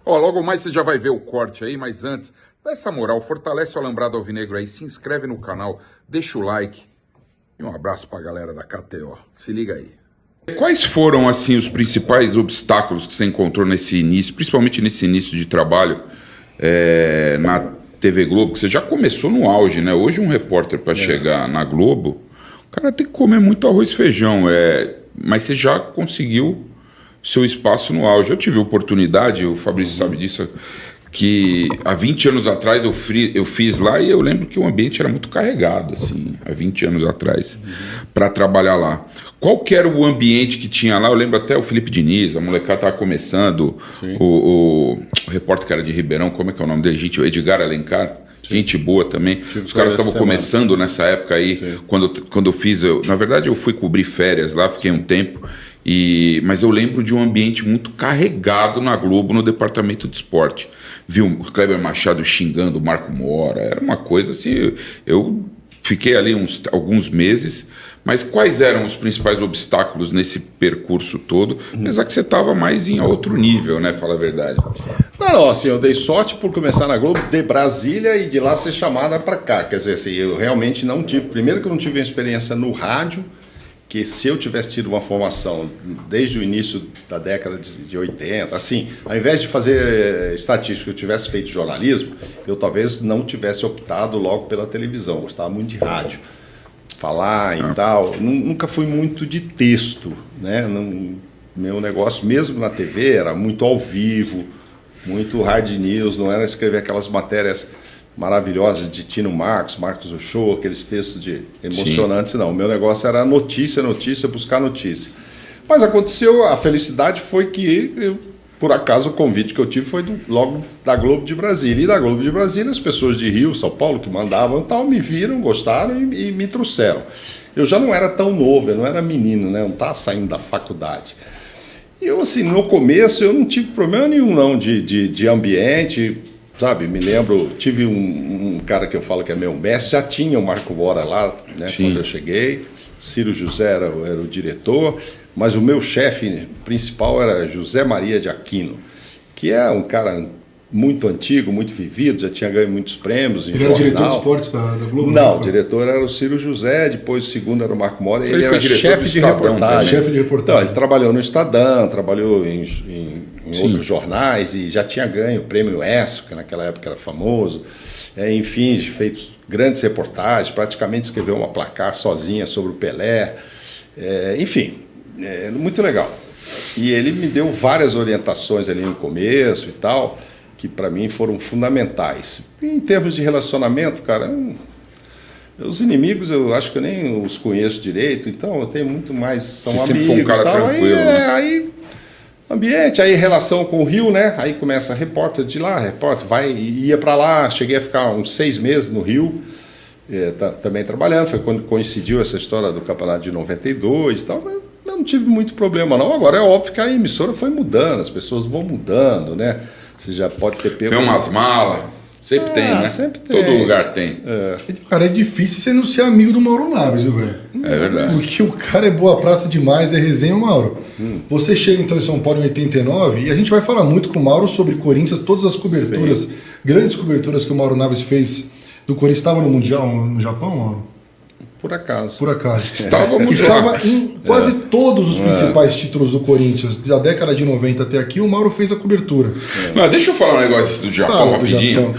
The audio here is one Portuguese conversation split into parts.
Ó, logo mais você já vai ver o corte aí, mas antes, dá essa moral, fortalece o Alambrado Alvinegro aí, se inscreve no canal, deixa o like e um abraço pra galera da KTO. Se liga aí. Quais foram, assim, os principais obstáculos que você encontrou nesse início, principalmente nesse início de trabalho na TV Globo, que você já começou no auge, né? Hoje um repórter para chegar na Globo, o cara tem que comer muito arroz e feijão, mas você já conseguiu seu espaço no auge. Eu tive a oportunidade, o Fabrício sabe disso, que há 20 anos atrás eu fiz lá e eu lembro que o ambiente era muito carregado, assim, há 20 anos atrás, para trabalhar lá. Qual que era o ambiente que tinha lá? Eu lembro até o Felipe Diniz, a molecada estava começando, o repórter que era de Ribeirão, como é que é o nome dele? O Edgar Alencar, gente boa também. Os caras estavam começando nessa época aí, quando eu fiz, na verdade eu fui cobrir férias lá, fiquei um tempo, mas eu lembro de um ambiente muito carregado na Globo, no departamento de esporte. Vi o Kleber Machado xingando o Marco Mora, era uma coisa assim, eu fiquei ali alguns meses, mas quais eram os principais obstáculos nesse percurso todo? Apesar que você estava mais em outro nível, né? Fala a verdade. Não, assim, eu dei sorte por começar na Globo de Brasília e de lá ser chamada para cá. Quer dizer, assim, eu realmente não tive... Primeiro que eu não tive uma experiência no rádio, que se eu tivesse tido uma formação desde o início da década de 80, assim, ao invés de fazer estatística, eu tivesse feito jornalismo, eu talvez não tivesse optado logo pela televisão. Eu gostava muito de rádio, falar e tal. Nunca fui muito de texto, né? Meu negócio, mesmo na TV, era muito ao vivo, muito hard news, não era escrever aquelas matérias maravilhosas de Tino Marcos Uchoa, aqueles textos emocionantes, não. O meu negócio era notícia, buscar notícia. Mas aconteceu, a felicidade foi que, por acaso, o convite que eu tive foi logo da Globo de Brasília. E da Globo de Brasília, as pessoas de Rio, São Paulo, que mandavam tal, me viram, gostaram e me trouxeram. Eu já não era tão novo, eu não era menino, né? Eu não estava saindo da faculdade. E eu, assim, no começo, eu não tive problema nenhum, não, de ambiente. Sabe, me lembro, tive um cara que eu falo que é meu mestre, já tinha o Marco Mora lá, né, quando eu cheguei, Ciro José era o diretor, mas o meu chefe principal era José Maria de Aquino, que é um cara muito antigo, muito vivido, já tinha ganho muitos prêmios em jornal. Ele era diretor de esportes da Globo? Não, o diretor era o Ciro José, depois o segundo era o Marco Mora, ele era chefe de reportagem. Chefe de reportagem. Então, ele trabalhou no Estadão, trabalhou em outros jornais e já tinha ganho o prêmio ESSO, que naquela época era famoso. Enfim, feito grandes reportagens, praticamente escreveu uma placar sozinha sobre o Pelé. Enfim, muito legal. E ele me deu várias orientações ali no começo e tal, que para mim foram fundamentais. Em termos de relacionamento, cara, os inimigos eu acho que eu nem os conheço direito, então eu tenho muito mais, são amigos. Sempre foi um cara tranquilo. Aí ambiente, aí relação com o Rio, né? Aí começa repórter de lá, ia para lá, cheguei a ficar uns 6 meses no Rio, também trabalhando, foi quando coincidiu essa história do campeonato de 92 e tal, mas eu não tive muito problema não. Agora é óbvio que a emissora foi mudando, as pessoas vão mudando, né? Você já pode ter pego... Tem umas malas, sempre tem, né? Sempre tem. Todo lugar tem. Cara, é difícil você não ser amigo do Mauro Naves, viu, velho? É verdade. Porque o cara é boa praça demais, é resenha, Mauro. Você chega então em São Paulo em 89 e a gente vai falar muito com o Mauro sobre Corinthians, todas as coberturas, grandes coberturas que o Mauro Naves fez do Corinthians. Estava no Mundial no Japão, Mauro? Por acaso. Por acaso. Estava em quase todos os principais títulos do Corinthians, da década de 90 até aqui, o Mauro fez a cobertura. Mas deixa eu falar um negócio do Japão rapidinho.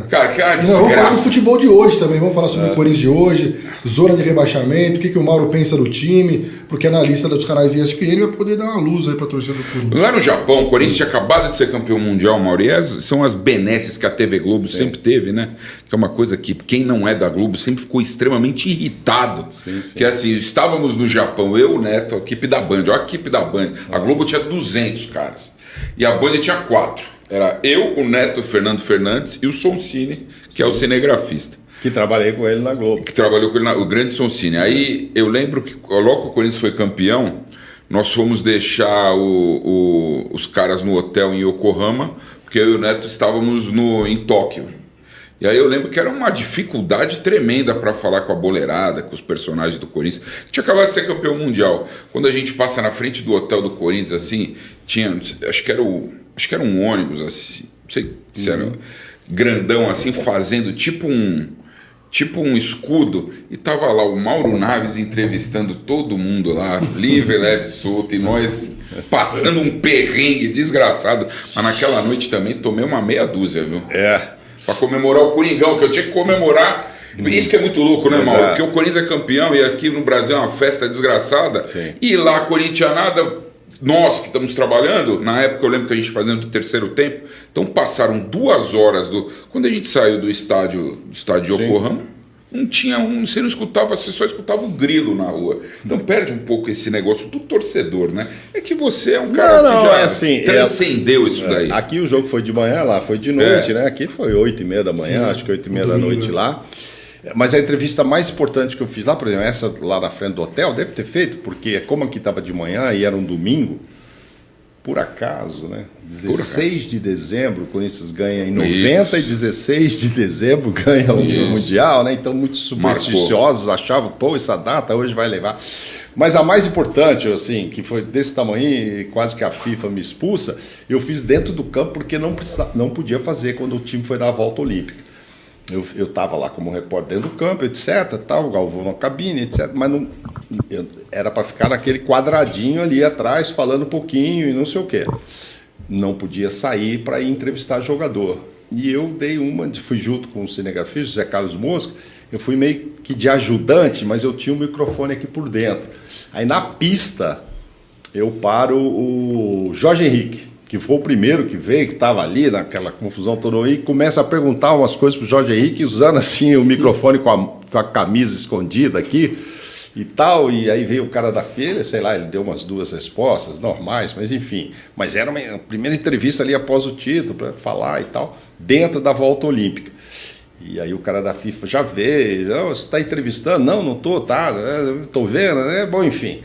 Cara, que vamos falar do futebol de hoje também, vamos falar sobre o Corinthians de hoje, zona de rebaixamento, o que o Mauro pensa do time, porque é na lista dos canais ESPN vai poder dar uma luz aí pra torcida do Corinthians. Lá no Japão, o Corinthians tinha acabado de ser campeão mundial, Mauro, e são as benesses que a TV Globo sempre teve, né? Que é uma coisa que quem não é da Globo sempre ficou extremamente irritado. Que assim, estávamos no Japão, eu, o Neto, a equipe da Band, olha a equipe da Band. A Globo tinha 200 caras e a Band tinha 4. Era eu, o Neto, o Fernando Fernandes e o Soncini, que é o cinegrafista. Que trabalhei com ele na Globo. Que trabalhou com ele, o grande Soncini. Aí eu lembro que logo que o Corinthians foi campeão, nós fomos deixar os caras no hotel em Yokohama, porque eu e o Neto estávamos em Tóquio. E aí eu lembro que era uma dificuldade tremenda para falar com a boleirada, com os personagens do Corinthians, que tinha acabado de ser campeão mundial. Quando a gente passa na frente do hotel do Corinthians, assim, tinha, acho que era o acho que era um ônibus assim, não sei se era grandão assim, fazendo tipo um escudo, e tava lá o Mauro Naves entrevistando todo mundo lá, livre, leve, solto, e nós passando um perrengue desgraçado. Mas naquela noite também tomei uma meia dúzia, viu? Pra comemorar o Coringão, que eu tinha que comemorar. Isso que é muito louco, né, Mauro? Porque o Corinthians é campeão e aqui no Brasil é uma festa desgraçada. Sim. E lá, Corintianada, nós que estamos trabalhando, na época eu lembro que a gente fazendo o terceiro tempo, então passaram 2 horas quando a gente saiu do estádio de Yokohama, você não escutava, você só escutava o grilo na rua. Então perde um pouco esse negócio do torcedor, né? É que você é um cara que já assim, transcendeu isso daí. Aqui o jogo foi de manhã, lá foi de noite, né? Aqui foi 8h30 da manhã, acho que 8h30 da noite lá. Mas a entrevista mais importante que eu fiz lá, por exemplo, essa lá na frente do hotel, deve ter feito, porque como aqui estava de manhã e era um domingo, por acaso, né? 16 de dezembro, o Corinthians ganha em 90 e 16 de dezembro ganha o Mundial, né? Então muitos supersticiosos achavam, pô, essa data hoje vai levar. Mas a mais importante, assim, que foi desse tamanho e quase que a FIFA me expulsa, eu fiz dentro do campo porque não podia fazer quando o time foi dar a volta olímpica. Eu estava lá como repórter dentro do campo, etc, tal, o Galvão na cabine, etc, mas não, era para ficar naquele quadradinho ali atrás, falando um pouquinho e não sei o quê. Não podia sair para ir entrevistar jogador. E eu fui junto com o cinegrafista, José Carlos Mosca, eu fui meio que de ajudante, mas eu tinha um microfone aqui por dentro. Aí na pista, eu paro o Jorge Henrique, que foi o primeiro que veio, que estava ali naquela confusão toda, e começa a perguntar umas coisas para o Jorge Henrique, usando assim o microfone com a camisa escondida aqui e tal, e aí veio o cara da Folha, sei lá, ele deu umas 2 respostas normais, mas enfim, mas era uma primeira entrevista ali após o título, para falar e tal, dentro da volta olímpica. E aí o cara da FIFA já veio, você está entrevistando? Não estou, tá, estou vendo, né? Bom, enfim.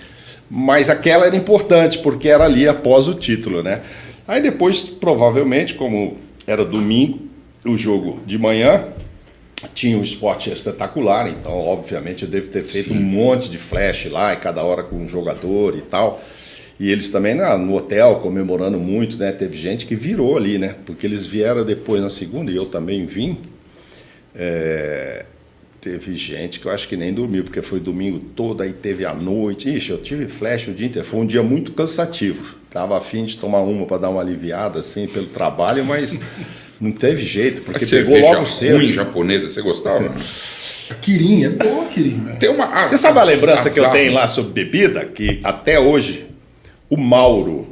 Mas aquela era importante, porque era ali após o título, né? Aí depois, provavelmente, como era domingo, o jogo de manhã, tinha um esporte espetacular, então, obviamente, eu devo ter feito um monte de flash lá, e cada hora com um jogador e tal. E eles também no hotel, comemorando muito, né? Teve gente que virou ali, né? Porque eles vieram depois na segunda, e eu também vim. Teve gente que eu acho que nem dormiu, porque foi domingo todo, aí teve a noite. Ixi, eu tive flash o dia inteiro. Foi um dia muito cansativo. Estava a fim de tomar uma para dar uma aliviada, assim, pelo trabalho, mas não teve jeito, porque pegou logo cedo. Ruim japonesa, você gostava? A Kirin, é boa a Kirin, né? Você sabe a lembrança que eu tenho lá sobre bebida? Que até hoje, o Mauro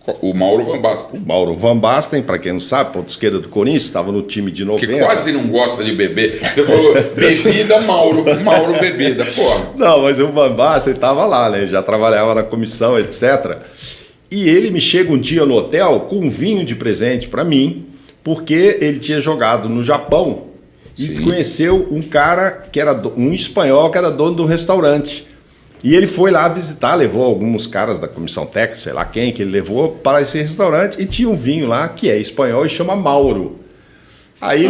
Van Basten. O Mauro Van Basten, para quem não sabe, ponta esquerda do Corinthians, estava no time de 90. Que quase não gosta de beber. Você falou, bebida, Mauro bebida. Porra. Não, mas o Van Basten estava lá, né? Já trabalhava na comissão, etc. E ele me chega um dia no hotel com um vinho de presente para mim, porque ele tinha jogado no Japão e conheceu um cara que era um espanhol que era dono de um restaurante. E ele foi lá visitar, levou alguns caras da comissão técnica, sei lá quem, que ele levou para esse restaurante, e tinha um vinho lá que é espanhol e chama Mauro. Aí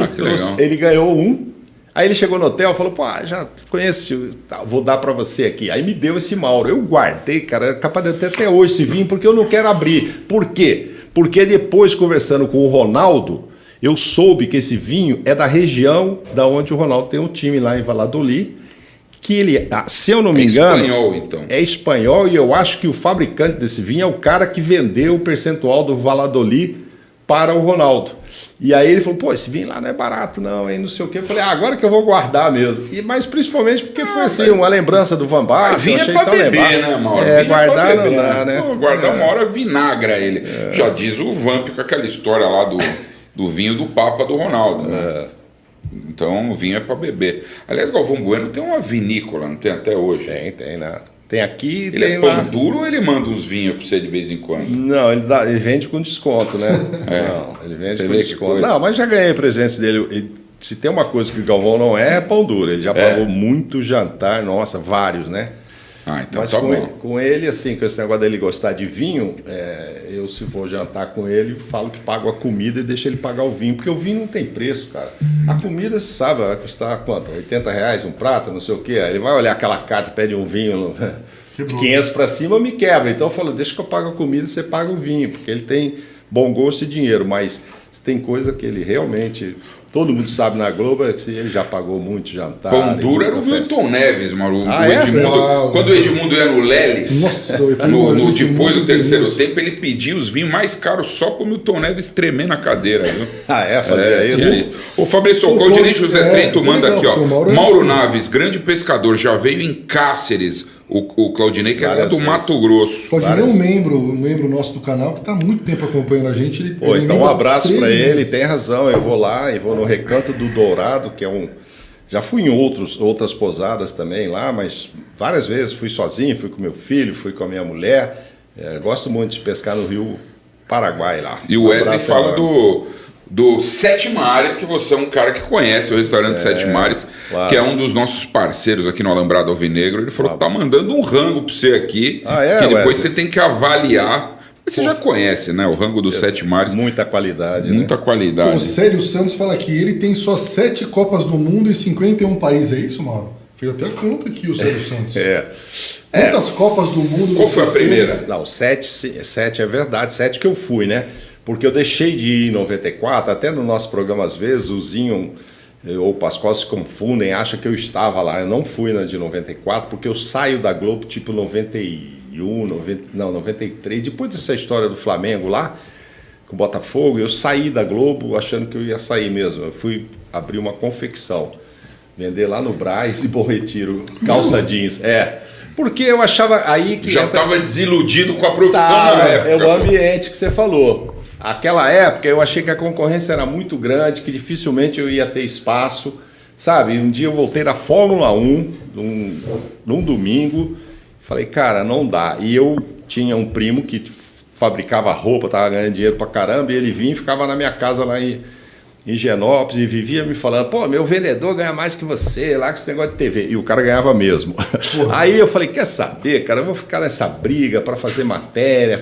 ele ganhou um, aí ele chegou no hotel e falou, pô, já conheço, vou dar para você aqui. Aí me deu esse Mauro. Eu guardei, cara, é capaz de ter até hoje esse vinho, porque eu não quero abrir. Por quê? Porque depois, conversando com o Ronaldo, eu soube que esse vinho é da região da onde o Ronaldo tem um time lá em Valladolid, que ele, se eu não me engano, espanhol, então. É espanhol, e eu acho que o fabricante desse vinho é o cara que vendeu o percentual do Valladolid para o Ronaldo. E aí ele falou, pô, esse vinho lá não é barato não, hein, não sei o quê. Eu falei, agora que eu vou guardar mesmo. Mas principalmente porque foi assim, uma lembrança do Van Basten. Vinho é pra beber, né, Mauro? Guardar não dá, né? Pô, guardar uma hora vinagra ele. Já diz o Vamp com aquela história lá do vinho do Papa do Ronaldo, né? Então o vinho é para beber. Aliás, Galvão Bueno tem uma vinícola, não tem até hoje? Tem, né? Tem aqui, ele tem é pão lá. Duro ou ele manda uns vinhos para você de vez em quando? Não, ele vende com desconto, né? Não, ele vende com desconto. Não, mas já ganhei presentes dele. Se tem uma coisa que o Galvão não é pão duro. Ele já pagou muito jantar, nossa, vários, né? Então mas tá bom. Com ele, assim, com esse negócio dele gostar de vinho, eu, se for jantar com ele, falo que pago a comida e deixo ele pagar o vinho, porque o vinho não tem preço, cara. A comida, você sabe, vai custar quanto? R$80 um prato, não sei o quê. Aí ele vai olhar aquela carta, pede um vinho de 500 para cima, me quebra. Então eu falo, deixa que eu pago a comida e você paga o vinho, porque ele tem bom gosto e dinheiro, mas tem coisa que ele realmente... Todo mundo sabe na Globo é que ele já pagou muito jantar. Pão duro era o Milton Neves, Mauro. É? Quando o Edmundo ia no Leles, Nossa, depois do terceiro tempo, ele pedia os vinhos mais caros só pro Milton Neves tremer na cadeira. Viu? Fazia isso? Ô Fabrício, o Claudinei José Trento manda aqui, ó. Mauro Naves, grande pescador, já veio em Cáceres. O Claudinei, que é do Mato Grosso. Claudinei é um membro nosso do canal que está há muito tempo acompanhando a gente. Então um abraço para ele, tem razão. Eu vou lá e vou no Recanto do Dourado, que é um... Já fui em outras pousadas também lá, mas várias vezes fui sozinho, fui com meu filho, fui com a minha mulher. Gosto muito de pescar no Rio Paraguai lá. E o Wesley fala do Sete Mares, que você é um cara que conhece o restaurante Sete Mares, claro, que é um dos nossos parceiros aqui no Alambrado Alvinegro. Ele falou que tá mandando um rango para você aqui, que depois você tem que avaliar. Você já conhece, né? O rango do Sete Mares. Muita qualidade. Muita qualidade. O Célio Santos fala que ele tem só 7 Copas do Mundo em 51 países. É isso, Mauro? Fez até conta aqui o Célio Santos. Quantas Copas do Mundo? Qual foi a primeira? Não, 7 é verdade. 7 que eu fui, né? Porque eu deixei de ir em 94, até no nosso programa às vezes o Zinho ou o Pascoal se confundem, acham que eu estava lá. Eu não fui na de 94, porque eu saio da Globo tipo 91, 93, depois dessa história do Flamengo lá, com o Botafogo, eu saí da Globo achando que eu ia sair mesmo. Eu fui abrir uma confecção, vender lá no Brás e Bom Retiro, calça jeans. Porque eu achava aí que... Já estava desiludido com a profissão na época. É o ambiente que você falou. Aquela época eu achei que a concorrência era muito grande, que dificilmente eu ia ter espaço, sabe? Um dia eu voltei da Fórmula 1, num domingo, falei, cara, não dá. E eu tinha um primo que fabricava roupa, tava ganhando dinheiro pra caramba, e ele vinha e ficava na minha casa lá em Higienópolis e vivia me falando, pô, meu vendedor ganha mais que você, lá com esse negócio de TV. E o cara ganhava mesmo. Aí eu falei, quer saber, cara, eu vou ficar nessa briga para fazer matéria,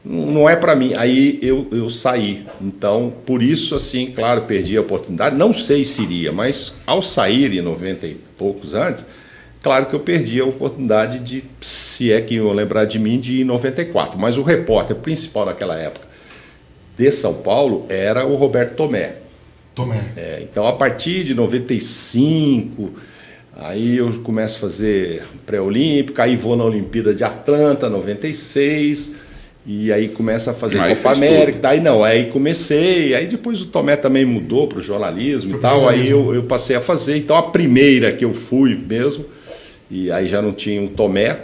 não é para mim. Aí eu saí. Então, por isso, assim, claro, perdi a oportunidade. Não sei se iria, mas ao sair em 90 e poucos antes, claro que eu perdi a oportunidade de, se é que iam lembrar de mim, de ir em 94. Mas o repórter principal naquela época de São Paulo era o Roberto Tomé. Então, a partir de 95, aí eu começo a fazer pré-olímpica, aí vou na Olimpíada de Atlanta, 96, e aí começa a fazer Copa América. Aí comecei, aí depois o Tomé também mudou para o jornalismo e tal, aí eu passei a fazer. Então, a primeira que eu fui mesmo, e aí já não tinha um Tomé,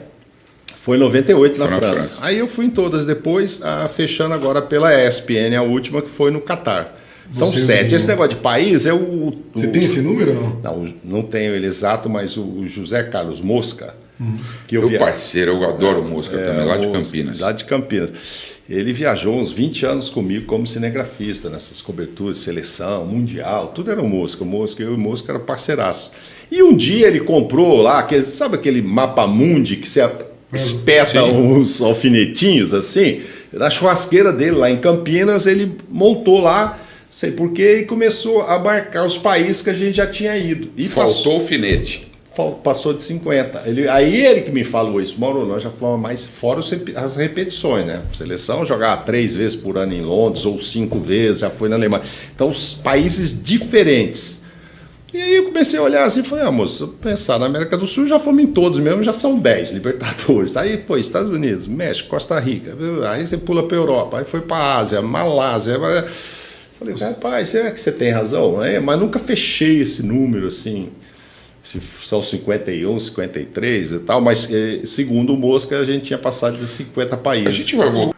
foi em 98 na França. Aí eu fui em todas depois, fechando agora pela ESPN, a última que foi no Catar. São 7. Esse negócio de país é o... Você tem esse número ou não? Não tenho ele exato, mas o José Carlos Mosca, que Meu parceiro, eu adoro Mosca também, lá de Campinas. Lá de Campinas. Ele viajou uns 20 anos comigo como cinegrafista, nessas coberturas de seleção, mundial, tudo era o Mosca. Eu e o Mosca eram parceiraços. E um dia ele comprou lá, sabe aquele mapa mundi que você espeta uns alfinetinhos assim? Na churrasqueira dele lá em Campinas, ele montou lá, sei porquê, e começou a marcar os países que a gente já tinha ido. E faltou alfinete. Passou de 50. Aí ele que me falou isso, Mauro, nós já falamos mais, fora as repetições, né? Seleção jogava 3 vezes por ano em Londres, ou 5 vezes, já foi na Alemanha. Então, os países diferentes. E aí eu comecei a olhar assim e falei, moço, pensar na América do Sul, já fomos em todos mesmo, já são 10 Libertadores. Aí, Estados Unidos, México, Costa Rica, aí você pula para a Europa, aí foi para a Ásia, Malásia. Falei, rapaz, será que você tem razão? Mas nunca fechei esse número assim. Se são 51, 53 e tal, mas segundo o Mosca, a gente tinha passado de 50 países. A gente vai voltar.